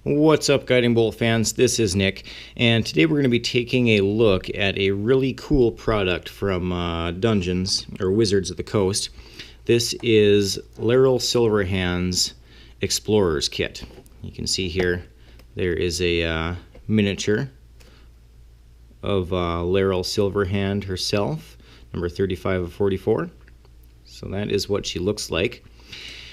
What's up, Guiding Bolt fans? This is Nick, and today we're going to be taking a look at a really cool product from Dungeons or Wizards of the Coast. This is Laeral Silverhand's Explorer's Kit. You can see here there is a miniature of Laeral Silverhand herself, number 35 of 44. So that is what she looks like.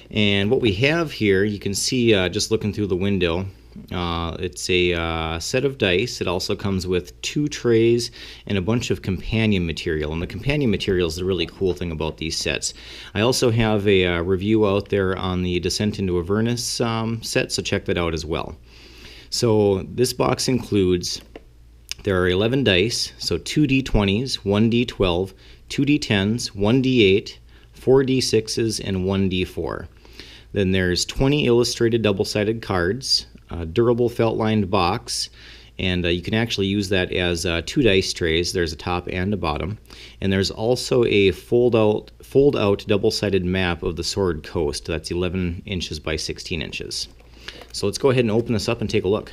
And what we have here, you can see just looking through the window, it's a set of dice. It also comes with 2 trays and a bunch of companion material. And the companion material is the really cool thing about these sets. I also have a review out there on the Descent into Avernus set, so check that out as well. So this box includes, there are 11 dice, so 2 d20s, 1 d12, 2 d10s, 1 d8, 4 d6s, and 1 d4. Then there's 20 illustrated double-sided cards, a durable felt-lined box, and you can actually use that as 2 dice trays. There's a top and a bottom. And there's also a fold-out double-sided map of the Sword Coast. That's 11 inches by 16 inches. So let's go ahead and open this up and take a look.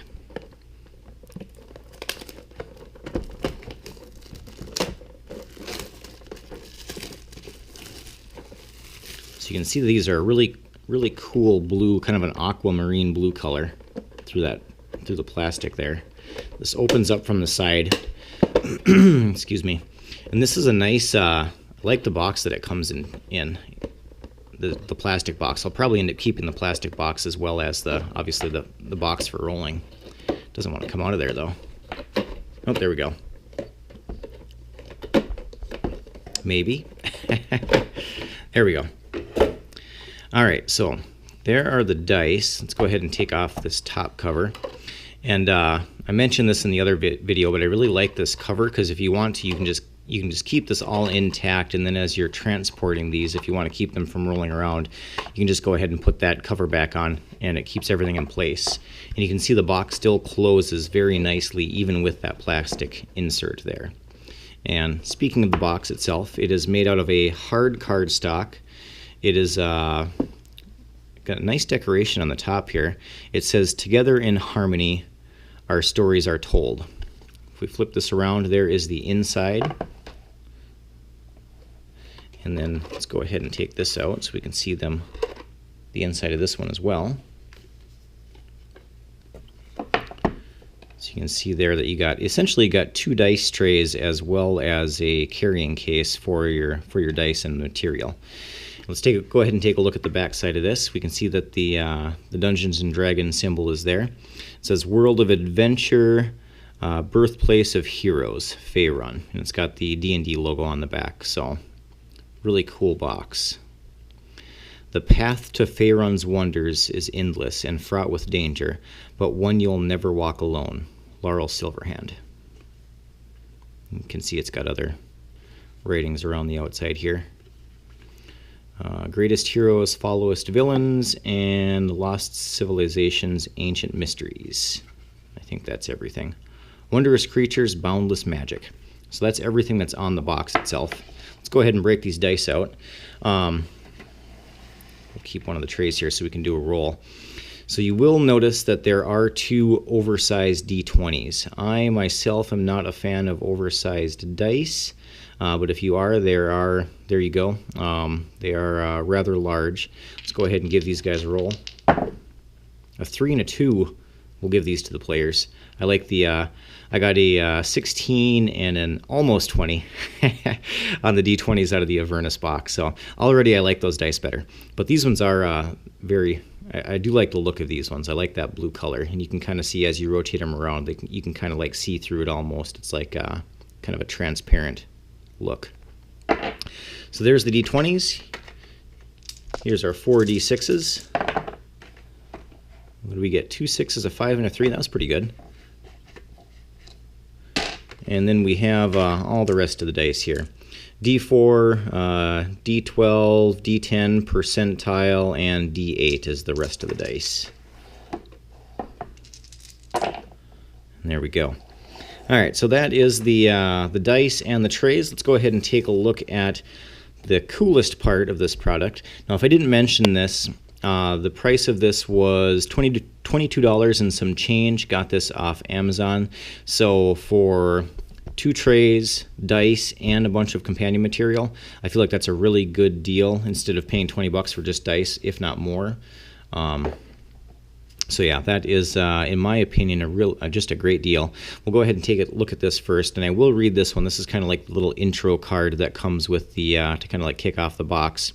So you can see these are really cool blue, kind of an aquamarine blue color through the plastic there. This opens up from the side. Excuse me. And this is a nice, I like the box that it comes in the plastic box. I'll probably end up keeping the plastic box as well as obviously the box for rolling. Doesn't want to come out of there though. Oh, there we go. Maybe. There we go. Alright, so there are the dice. Let's go ahead and take off this top cover. And I mentioned this in the other video, but I really like this cover because if you want to, you can just keep this all intact, and then as you're transporting these, if you want to keep them from rolling around, you can just go ahead and put that cover back on, and it keeps everything in place. And you can see the box still closes very nicely, even with that plastic insert there. And speaking of the box itself, it is made out of a hard cardstock. It is got a nice decoration on the top here. It says, "Together in harmony, our stories are told." If we flip this around, there is the inside. And then let's go ahead and take this out so we can see the inside of this one as well. So you can see there that you essentially got 2 dice trays as well as a carrying case for your dice and material. Let's go ahead and take a look at the back side of this. We can see that the Dungeons and Dragons symbol is there. It says World of Adventure, Birthplace of Heroes, Faerun. And it's got the D&D logo on the back, so really cool box. The path to Faerun's wonders is endless and fraught with danger, but one you'll never walk alone. Laeral Silverhand. You can see it's got other ratings around the outside here. Greatest heroes, followest villains, and lost civilizations, ancient mysteries. I think that's everything. Wondrous creatures, boundless magic. So that's everything that's on the box itself. Let's go ahead and break these dice out. We'll keep one of the trays here so we can do a roll. So you will notice that there are 2 oversized D20s. I myself am not a fan of oversized dice. But if you are, there you go. They are rather large. Let's go ahead and give these guys a roll. A 3 and a 2 will give these to the players. I like I got a 16 and an almost 20 on the D20s out of the Avernus box. So already I like those dice better. But these ones are I do like the look of these ones. I like that blue color. And you can kind of see as you rotate them around, you can kind of like see through it almost. It's like kind of a transparent look. So there's the D20s. Here's our 4 D6s. What do we get? 2 6s, a 5, and a 3. That was pretty good. And then we have all the rest of the dice here. D4, D12, D10, percentile, and D8 is the rest of the dice. And there we go. All right, so that is the dice and the trays. Let's go ahead and take a look at the coolest part of this product. Now, if I didn't mention this, the price of this was $20 $22 and some change. Got this off Amazon. So for 2 trays, dice, and a bunch of companion material, I feel like that's a really good deal instead of paying 20 bucks for just dice, if not more. So yeah, that is, in my opinion, just a great deal. We'll go ahead and take a look at this first, and I will read this one. This is kind of like the little intro card that comes with the, to kind of like kick off the box.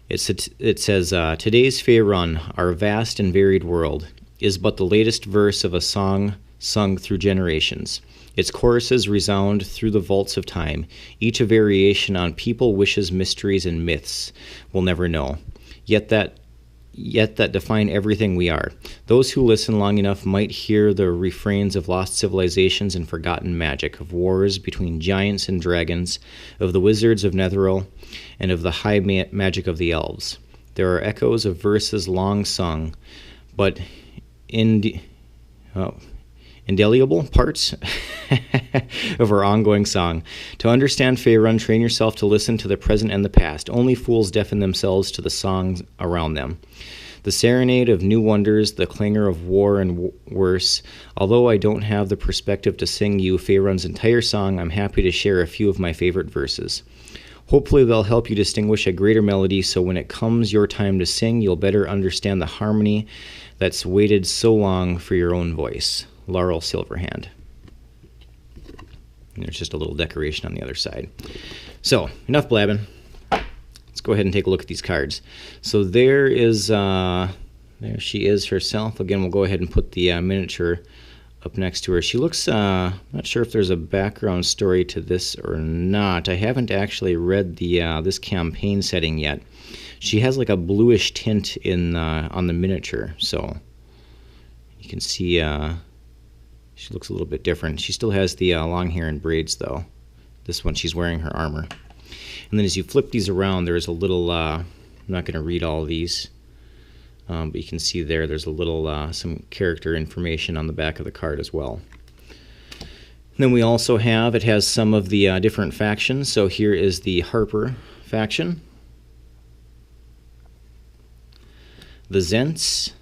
It says, today's Fey Run, our vast and varied world, is but the latest verse of a song sung through generations. Its choruses resound through the vaults of time, each a variation on people, wishes, mysteries, and myths we'll never know, yet that define everything we are. Those who listen long enough might hear the refrains of lost civilizations and forgotten magic, of wars between giants and dragons, of the wizards of Netheril, and of the high magic of the elves. There are echoes of verses long sung, but indelible parts of our ongoing song. To understand Faerun, train yourself to listen to the present and the past. Only fools deafen themselves to the songs around them. The serenade of new wonders, the clangor of war and worse. Although I don't have the perspective to sing you Faerun's entire song, I'm happy to share a few of my favorite verses. Hopefully they'll help you distinguish a greater melody, so when it comes your time to sing, you'll better understand the harmony that's waited so long for your own voice. Laeral Silverhand. And there's just a little decoration on the other side. So, enough blabbing. Let's go ahead and take a look at these cards. So there is, there she is herself. Again, we'll go ahead and put the miniature up next to her. She looks, not sure if there's a background story to this or not. I haven't actually read the this campaign setting yet. She has like a bluish tint in on the miniature, so you can see she looks a little bit different. She still has the long hair and braids, though. This one, she's wearing her armor. And then as you flip these around, there's a little, I'm not going to read all of these, but you can see there's a little, some character information on the back of the card as well. And then we also have, it has some of the different factions. So here is the Harper faction. The Zents.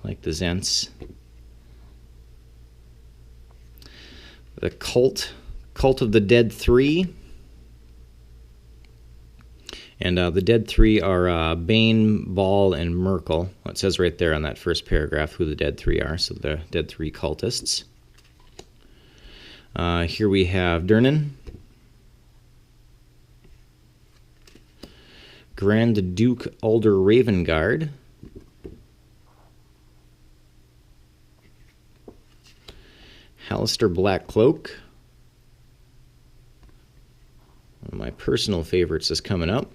I like the Zents. The Cult of the Dead Three. And the Dead Three are Bane, Ball, and Merkel. Well, it says right there on that first paragraph who the Dead Three are, so the Dead Three cultists. Here we have Durnan, Grand Duke Alder Ravengard, Hallister Blackcloak. One of my personal favorites is coming up.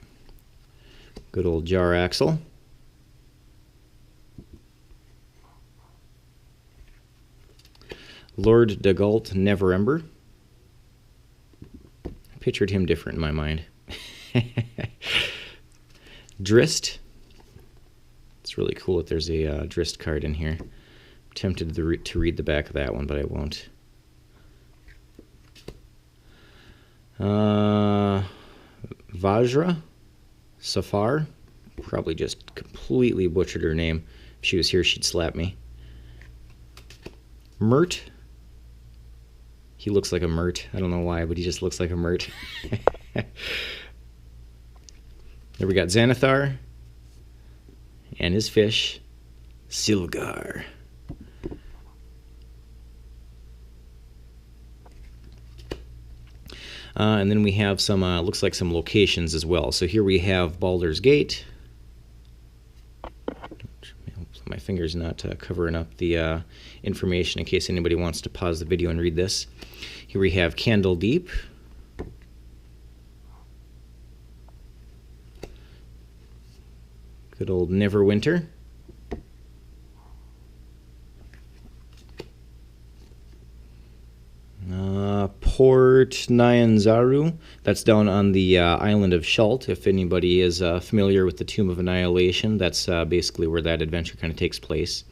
Good old Jar Axel. Lord Dagult Neverember. I pictured him different in my mind. Drist. It's really cool that there's a Drist card in here. I'm tempted to read the back of that one, but I won't. Vajra Safar. Probably just completely butchered her name. If she was here, she'd slap me. Mert. He looks like a Mert. I don't know why, but he just looks like a Mert. There we got Xanathar and his fish, Silgar. And then we have some, looks like some locations as well. So here we have Baldur's Gate. My finger's not covering up the information in case anybody wants to pause the video and read this. Here we have Candle Deep. Good old Neverwinter. Port Nyanzaru. That's down on the island of Shalt. If anybody is familiar with the Tomb of Annihilation, that's basically where that adventure kind of takes place.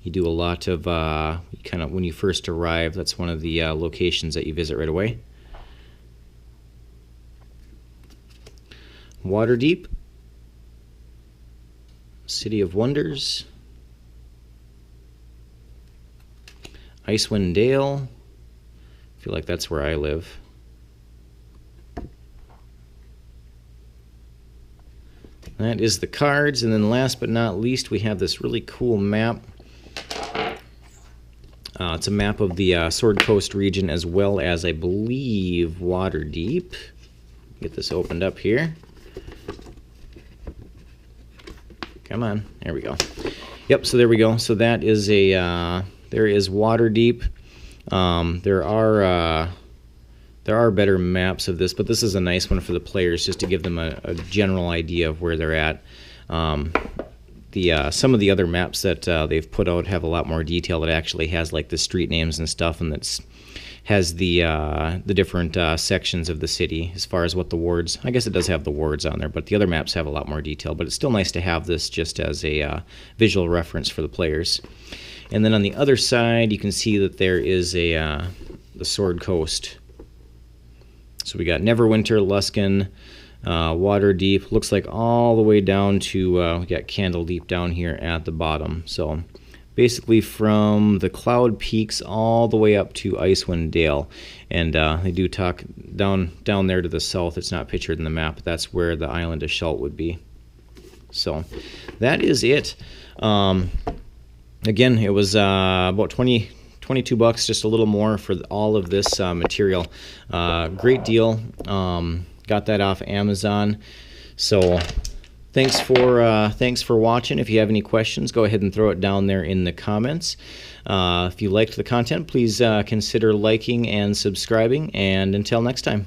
You do a lot of, when you first arrive, that's one of the locations that you visit right away. Waterdeep. City of Wonders. Icewind Dale. I feel like that's where I live. That is the cards, and then last but not least, we have this really cool map. It's a map of the Sword Coast region, as well as, I believe, Waterdeep. Get this opened up here. Come on, there we go. Yep, so there we go. So that is there is Waterdeep. There are better maps of this, but this is a nice one for the players, just to give them a general idea of where they're at. Some of the other maps that they've put out have a lot more detail. That actually has like the street names and stuff, and that's has the different sections of the city as far as what the wards. I guess it does have the wards on there, but the other maps have a lot more detail. But it's still nice to have this just as a visual reference for the players. And then on the other side, you can see that there is the Sword Coast. So we got Neverwinter, Luskan, Waterdeep. Looks like all the way down to we got Candledeep down here at the bottom. So basically from the Cloud Peaks all the way up to Icewind Dale. And they do talk down there to the south. It's not pictured in the map, but that's where the island of Shult would be. So that is it. Again, it was about 22 bucks, just a little more for all of this material. Great deal. Got that off Amazon. So thanks for watching. If you have any questions, go ahead and throw it down there in the comments. If you liked the content, please consider liking and subscribing. And until next time.